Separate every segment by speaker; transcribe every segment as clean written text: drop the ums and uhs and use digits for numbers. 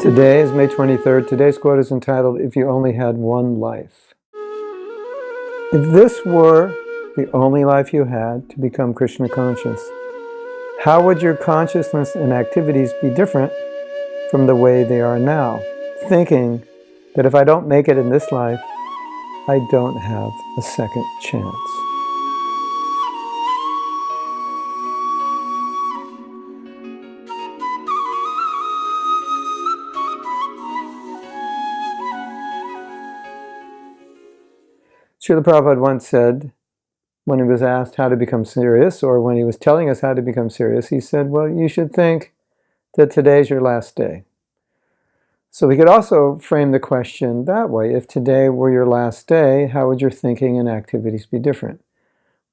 Speaker 1: Today is May 23rd. Today's quote is entitled, "If you only had one life." If this were the only life you had to become Krishna conscious, how would your consciousness and activities be different from the way they are now? Thinking that if I don't make it in this life, I don't have a second chance. Srila Prabhupada once said, when he was asked how to become serious, or when he was telling us how to become serious, he said, well, you should think that today's your last day. So we could also frame the question that way. If today were your last day, how would your thinking and activities be different?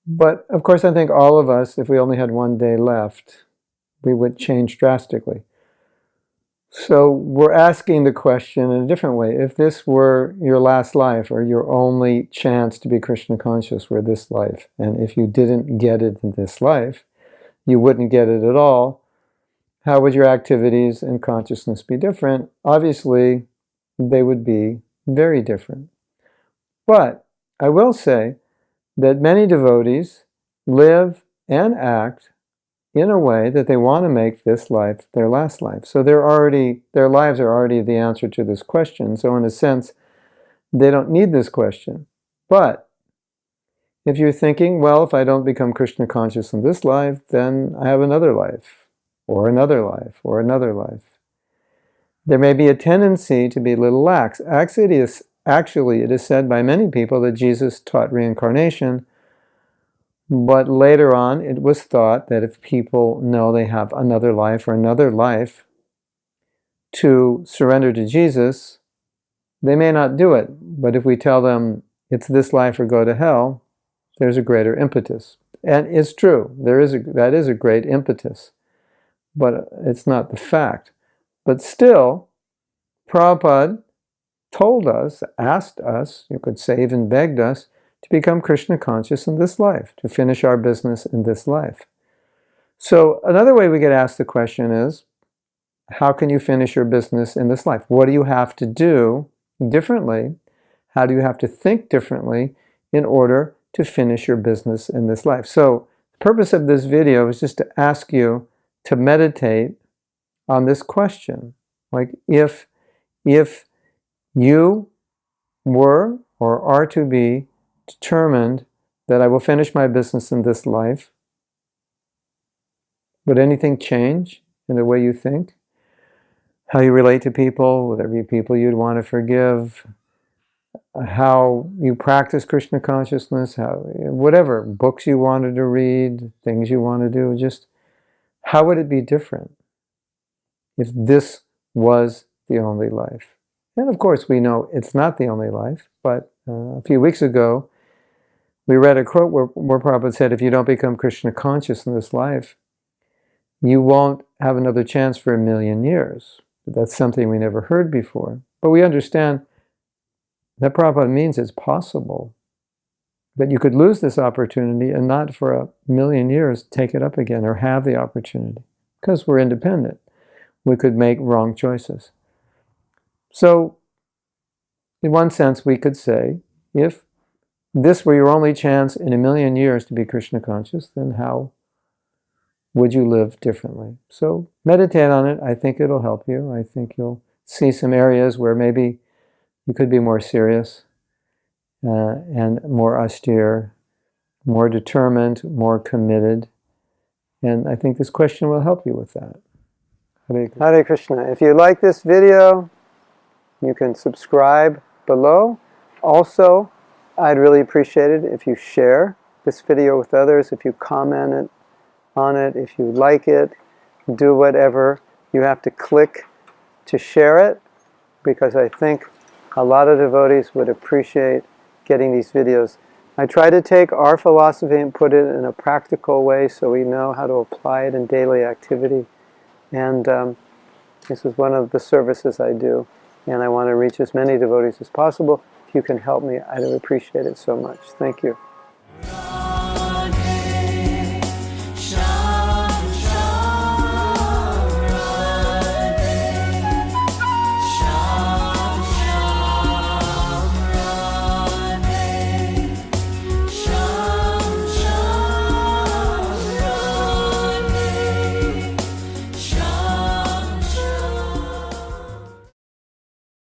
Speaker 1: But of course, I think all of us, if we only had one day left, we would change drastically. So we're asking the question in a different way. If this were your last life, or your only chance to be Krishna conscious were this life, and if you didn't get it in this life, you wouldn't get it at all, how would your activities and consciousness be different? Obviously, they would be very different. But I will say that many devotees live and act in a way that they want to make this life their last life. So their lives are already the answer to this question. So in a sense, they don't need this question. But if you're thinking, well, if I don't become Krishna conscious in this life, then I have another life, or another life, or another life. There may be a tendency to be a little lax. Actually, it is said by many people that Jesus taught reincarnation. But later on, it was thought that if people know they have another life or another life to surrender to Jesus, they may not do it. But if we tell them it's this life or go to hell, there's a greater impetus. And it's true, that is a great impetus. But it's not the fact. But still, Prabhupada told us, asked us, you could say even begged us, to become Krishna conscious in this life, to finish our business in this life. So another way we get asked the question is, how can you finish your business in this life? What do you have to do differently? How do you have to think differently in order to finish your business in this life? So the purpose of this video is just to ask you to meditate on this question. Like if you were or are to be determined that I will finish my business in this life, would anything change in the way you think? How you relate to people? Would there be people you'd want to forgive? How you practice Krishna consciousness? Whatever, books you wanted to read, things you want to do, just how would it be different if this was the only life? And of course, we know it's not the only life, but a few weeks ago, we read a quote where Prabhupada said, if you don't become Krishna conscious in this life, you won't have another chance for 1,000,000 years. That's something we never heard before. But we understand that Prabhupada means it's possible that you could lose this opportunity and not for 1,000,000 years take it up again or have the opportunity. Because we're independent. We could make wrong choices. So, in one sense, we could say, if this were your only chance in 1,000,000 years to be Krishna conscious, then how would you live differently? So meditate on it. I think it'll help you. I think you'll see some areas where maybe you could be more serious and more austere, more determined, more committed. And I think this question will help you with that. Hare Krishna. If you like this video, you can subscribe below. Also, I'd really appreciate it if you share this video with others, if you comment on it, if you like it, do whatever you have to click to share it, because I think a lot of devotees would appreciate getting these videos. I try to take our philosophy and put it in a practical way so we know how to apply it in daily activity. And this is one of the services I do, and I want to reach as many devotees as possible. If you can help me, I'd appreciate it so much. Thank you.